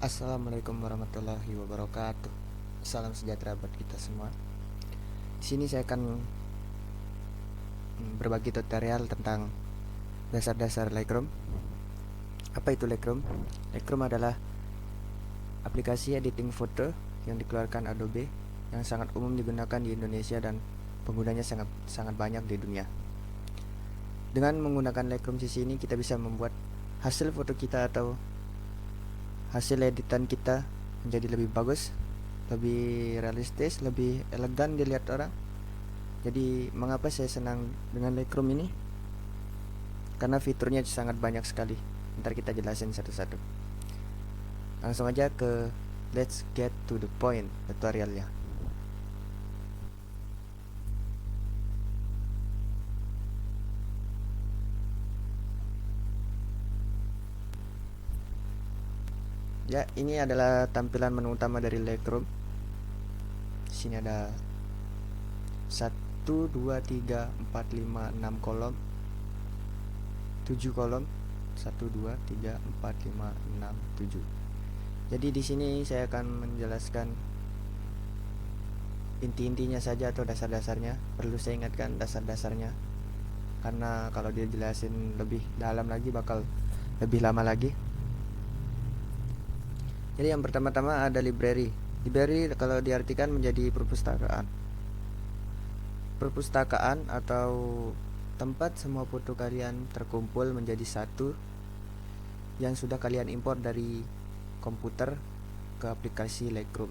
Assalamualaikum warahmatullahi wabarakatuh. Salam sejahtera buat kita semua. Di sini saya akan berbagi tutorial tentang dasar-dasar Lightroom. Apa itu Lightroom? Lightroom adalah aplikasi editing foto yang dikeluarkan Adobe yang sangat umum digunakan di Indonesia dan penggunanya sangat banyak di dunia. Dengan menggunakan Lightroom di sini kita bisa membuat hasil foto kita atau hasil editan kita menjadi lebih bagus, lebih realistis, lebih elegan dilihat orang. Jadi mengapa saya senang dengan Lightroom ini? Karena fiturnya sangat banyak sekali. Ntar kita jelasin satu-satu. Langsung aja ke let's get to the point tutorialnya. Ya, ini adalah tampilan menu utama dari Lightroom. Di sini ada 1 2 3 4 5 6 kolom. 7 kolom. 1 2 3 4 5 6 7. Jadi di sini saya akan menjelaskan inti-intinya saja atau dasar-dasarnya. Perlu saya ingatkan dasar-dasarnya, karena kalau dia jelasin lebih dalam lagi bakal lebih lama lagi. Jadi yang pertama-tama ada library. Library kalau diartikan menjadi perpustakaan. Perpustakaan atau tempat semua foto kalian terkumpul menjadi satu yang sudah kalian import dari komputer ke aplikasi Lightroom.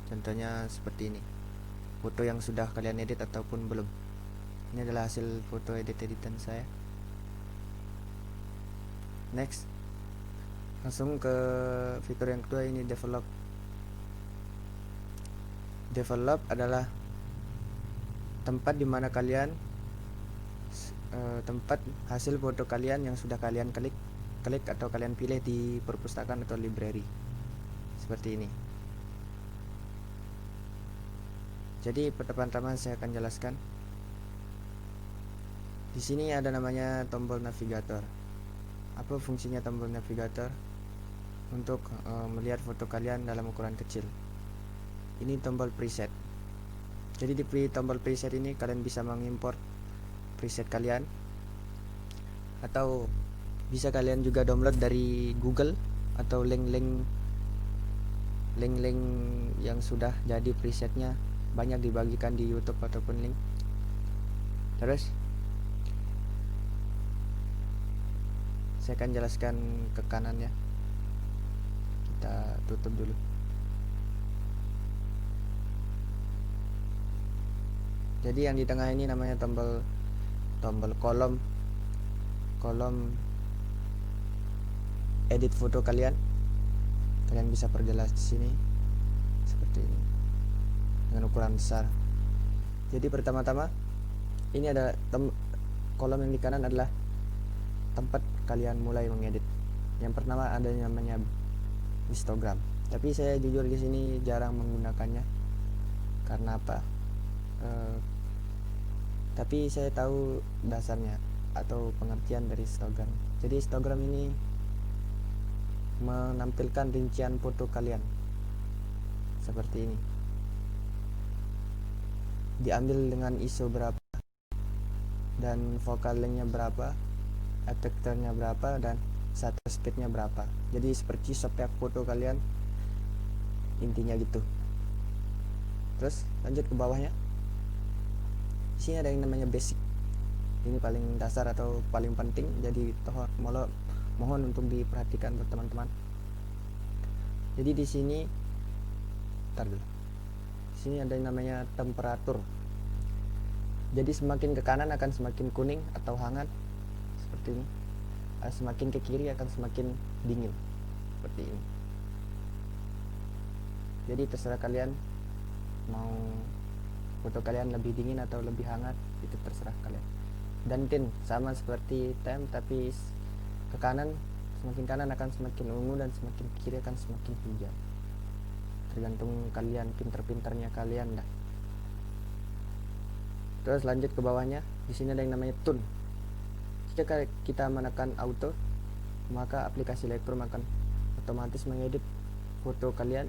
Contohnya seperti ini. Foto yang sudah kalian edit ataupun belum. Ini adalah hasil foto editan saya. Next, langsung ke fitur yang kedua, ini develop. Develop adalah tempat dimana kalian tempat hasil foto kalian yang sudah kalian klik atau kalian pilih di perpustakaan atau library seperti ini. Jadi pertama-tama saya akan jelaskan. Di sini ada namanya tombol navigator. Apa fungsinya tombol navigator? Untuk melihat foto kalian dalam ukuran kecil. Ini tombol preset. Jadi di tombol preset ini kalian bisa mengimport preset kalian, atau bisa kalian juga download dari Google atau link-link yang sudah jadi presetnya banyak dibagikan di YouTube ataupun link. Terus saya akan jelaskan ke kanan ya. Kita tutup dulu. Jadi yang di tengah ini namanya tombol kolom edit foto kalian. Kalian bisa perjelas di sini seperti ini dengan ukuran besar. Jadi pertama-tama ini ada kolom yang di kanan adalah tempat kalian mulai mengedit. Yang pertama ada namanya histogram. Tapi saya jujur di sini jarang menggunakannya. Karena apa? Tapi saya tahu dasarnya atau pengertian dari histogram. Jadi histogram ini menampilkan rincian foto kalian seperti ini. Diambil dengan ISO berapa dan focal length-nya berapa, aperture-nya berapa, dan shutter speed-nya berapa. Jadi seperti spek foto kalian, intinya gitu. Terus lanjut ke bawahnya. Di sini ada yang namanya basic. Ini paling dasar atau paling penting, jadi mohon untuk diperhatikan buat teman-teman. Jadi di sini Di sini ada yang namanya temperatur. Jadi semakin ke kanan akan semakin kuning atau hangat seperti ini. Semakin ke kiri akan semakin dingin seperti ini. Jadi terserah kalian mau foto kalian lebih dingin atau lebih hangat, itu terserah kalian. Dan tint sama seperti temp, tapi ke kanan, semakin kanan akan semakin ungu dan semakin kiri akan semakin hijau. Tergantung kalian, pinter-pinternya kalian dah. Terus lanjut ke bawahnya. Di sini ada yang namanya tone. Jika kita menekan auto, maka aplikasi Lightroom akan otomatis mengedit foto kalian,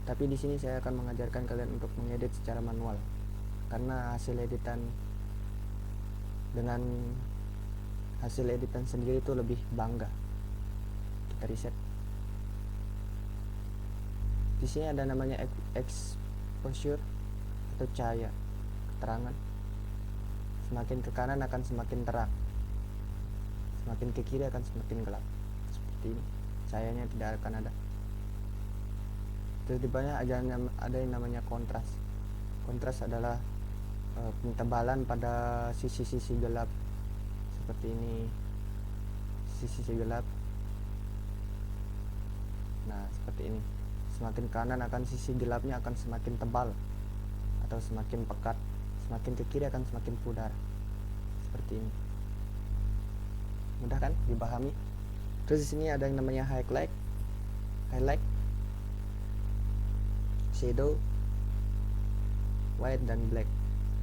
tapi di sini saya akan mengajarkan kalian untuk mengedit secara manual, karena dengan hasil editan sendiri itu lebih bangga. Kita reset. Di sini ada namanya exposure atau cahaya keterangan. Semakin ke kanan akan semakin terang, semakin ke kiri akan semakin gelap. Seperti ini, cahayanya tidak akan ada. Terus di bawahnya ada yang namanya kontras. Kontras adalah pentebalan pada sisi-sisi gelap. Seperti ini, sisi gelap. Nah, seperti ini. Semakin kanan akan sisi gelapnya akan semakin tebal atau semakin pekat, semakin ke kiri akan semakin pudar. Seperti ini. Mudah kan dipahami? Terus di sini ada yang namanya highlight, shadow, white dan black.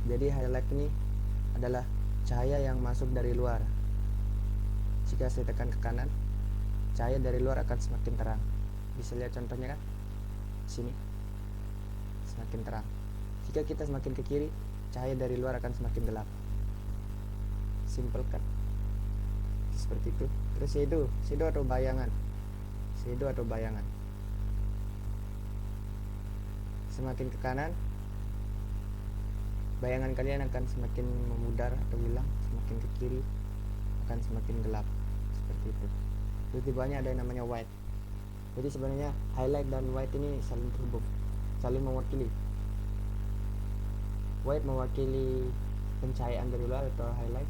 Jadi highlight ini adalah cahaya yang masuk dari luar. Jika saya tekan ke kanan, cahaya dari luar akan semakin terang. Bisa lihat contohnya kan? Sini semakin terang. Jika kita semakin ke kiri, cahaya dari luar akan semakin gelap. Simple kan? Seperti itu. Terus shadow atau bayangan. Semakin ke kanan, bayangan kalian akan semakin memudar atau hilang. Semakin ke kiri akan semakin gelap. Seperti itu. Terus di bawahnya ada yang namanya white. Jadi sebenarnya highlight dan white ini saling terhubung, saling mewakili. White mewakili pencahayaan dari luar atau highlight,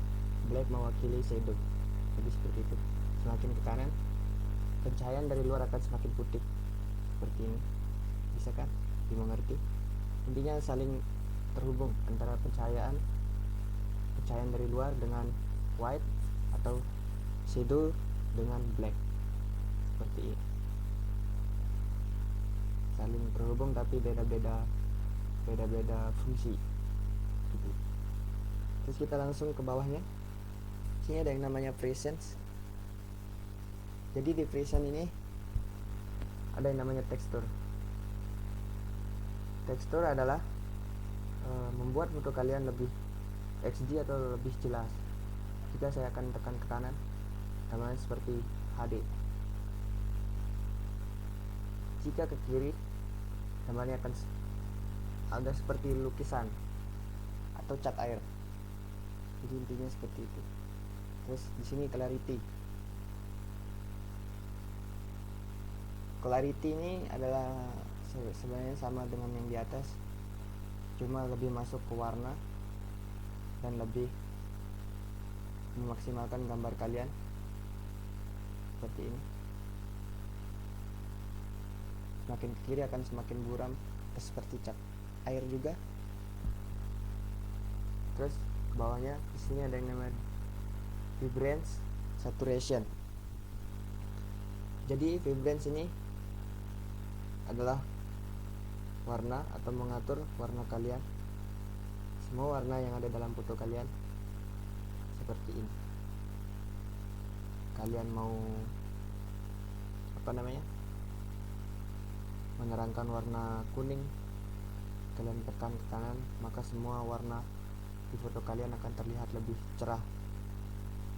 black mewakili shadow. Jadi seperti itu. Semakin ke kanan, pencahayaan dari luar akan semakin putih. Seperti ini. Bisa kan dimengerti? Intinya saling terhubung antara pencahayaan dari luar dengan white atau shadow dengan black. Seperti ini. Saling terhubung tapi beda-beda fungsi gitu. Terus kita langsung ke bawahnya. Sini ada yang namanya presence. Jadi di presence ini ada yang namanya tekstur. Tekstur adalah membuat foto kalian lebih XD atau lebih jelas. Jika saya akan tekan ke kanan, namanya seperti HD. Jika ke kiri, namanya akan agak seperti lukisan atau cat air. Jadi intinya seperti itu. Terus di sini clarity. Clarity ini adalah sebenarnya sama dengan yang di atas, cuma lebih masuk ke warna dan lebih memaksimalkan gambar kalian. Seperti ini. Semakin ke kiri akan semakin buram, seperti cat air juga. Terus ke bawahnya di sini ada yang namanya vibrance, saturation. Jadi vibrance ini adalah warna atau mengatur warna kalian, semua warna yang ada dalam foto kalian. Seperti ini. Kalian mau menerangkan warna kuning, kalian tekan ke kanan, maka semua warna di foto kalian akan terlihat lebih cerah.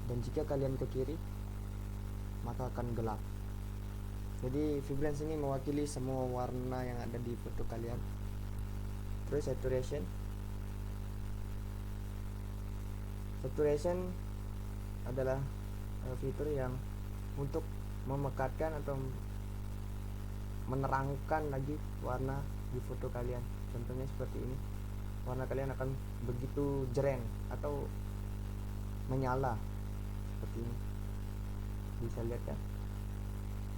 Dan jika kalian ke kiri, maka akan gelap. Jadi vibrance ini mewakili semua warna yang ada di foto kalian. Terus saturation adalah fitur yang untuk memekatkan atau menerangkan lagi warna di foto kalian. Contohnya seperti ini. Warna kalian akan begitu jreng atau menyala seperti ini. Bisa lihat kan?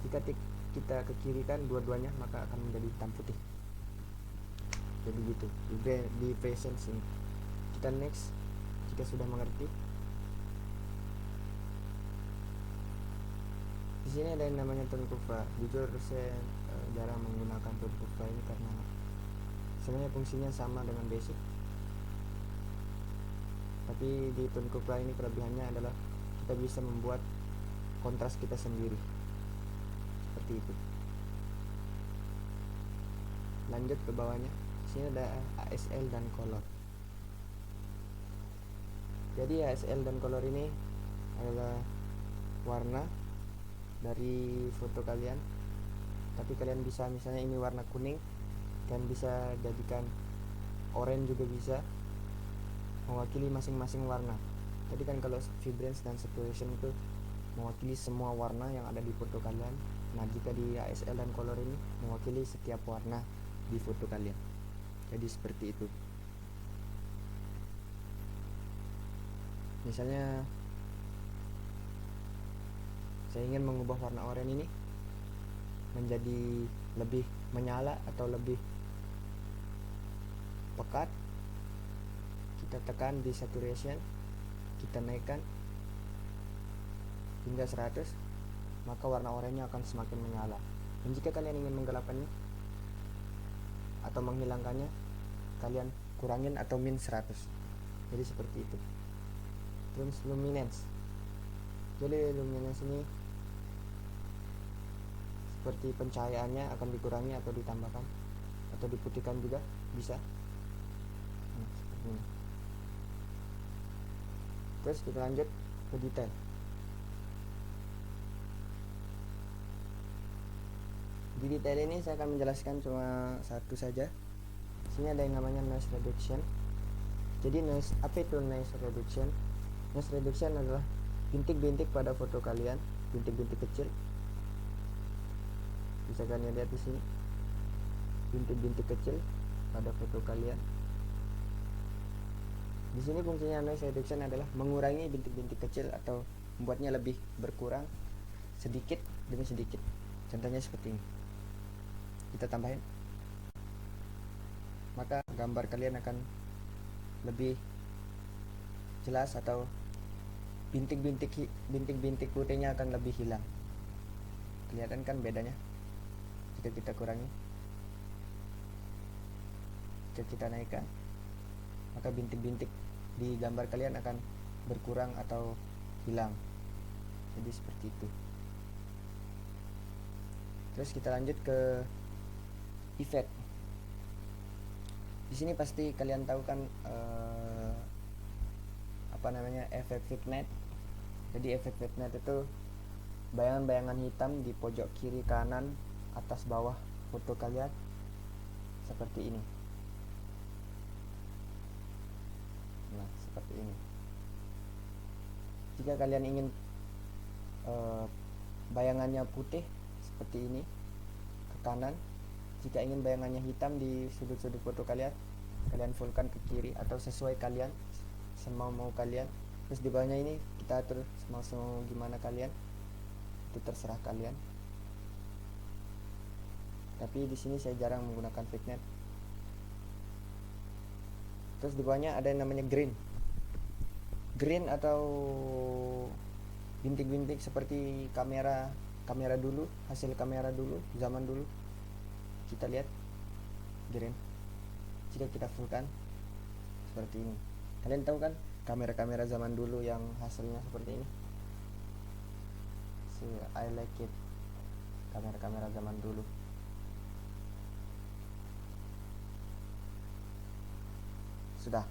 Jika kita ke kiri kan dua-duanya, maka akan menjadi hitam putih. Jadi gitu di presence ini. Kita next jika sudah mengerti. Di sini ada yang namanya tone curve. Jujur saya jarang menggunakan tone curve ini karena sebenarnya fungsinya sama dengan basic. Tapi di tone curve ini kelebihannya adalah kita bisa membuat kontras kita sendiri. Seperti seperti itu. Lanjut ke bawahnya, sini ada ASL dan color. Jadi ASL dan color ini adalah warna dari foto kalian, tapi kalian bisa, misalnya ini warna kuning, kalian bisa jadikan orange juga bisa, mewakili masing-masing warna. Tadi kan kalau vibrance dan saturation itu mewakili semua warna yang ada di foto kalian. Nah, jika di ASL dan color ini mewakili setiap warna di foto kalian. Jadi seperti itu. Misalnya saya ingin mengubah warna oranye ini menjadi lebih menyala atau lebih pekat, kita tekan di saturation, kita naikkan hingga 100, maka warna oranye akan semakin menyala. Dan jika kalian ingin menggelapkannya atau menghilangkannya, kalian kurangin atau min 100. Jadi seperti itu. Terus luminance. Jadi luminance ini seperti pencahayaannya akan dikurangi atau ditambahkan atau diputihkan juga bisa. Seperti ini. Terus kita lanjut ke detail. Di detail ini saya akan menjelaskan cuma satu saja. Sini ada yang namanya noise reduction. Jadi apa itu noise reduction? Noise reduction adalah bintik-bintik pada foto kalian, bintik-bintik kecil. Bisa kalian lihat di sini, bintik-bintik kecil pada foto kalian. Di sini fungsinya noise reduction adalah mengurangi bintik-bintik kecil atau membuatnya lebih berkurang sedikit demi sedikit. Contohnya seperti ini. Kita tambahin, maka gambar kalian akan lebih jelas atau bintik-bintik putihnya akan lebih hilang. Kelihatan kan bedanya? Jika kita kurangi, jika kita naikkan, maka bintik-bintik di gambar kalian akan berkurang atau hilang. Jadi seperti itu. Terus kita lanjut ke efek. Di sini pasti kalian tahu kan efek vignette. Jadi efek vignette itu bayangan-bayangan hitam di pojok kiri, kanan, atas, bawah foto kalian seperti ini. Nah, seperti ini. Jika kalian ingin bayangannya putih seperti ini ke kanan, jika ingin bayangannya hitam di sudut-sudut foto kalian, kalian fullkan ke kiri atau sesuai kalian, semau kalian. Terus di bawahnya ini kita atur semau gimana kalian, itu terserah kalian. Tapi di sini saya jarang menggunakan vignette. Terus di bawahnya ada yang namanya green atau bintik-bintik seperti kamera dulu, hasil kamera dulu, zaman dulu. Kita lihat green. Jika kita fullkan seperti ini, kalian tahu kan kamera zaman dulu yang hasilnya seperti ini. I like it, kamera zaman dulu. Sudah.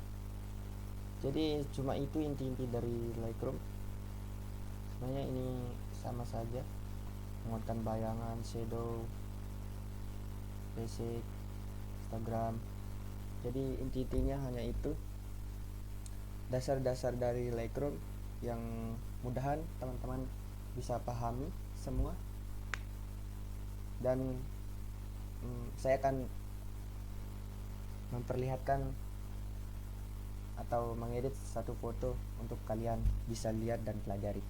Jadi cuma itu inti-inti dari Lightroom. Sebenarnya ini sama saja, menguatkan bayangan, shadow, basic, Instagram. Jadi inti-intinya hanya itu, dasar-dasar dari Lightroom yang mudahan teman-teman bisa pahami semua. Dan saya akan memperlihatkan atau mengedit satu foto untuk kalian bisa lihat dan pelajari.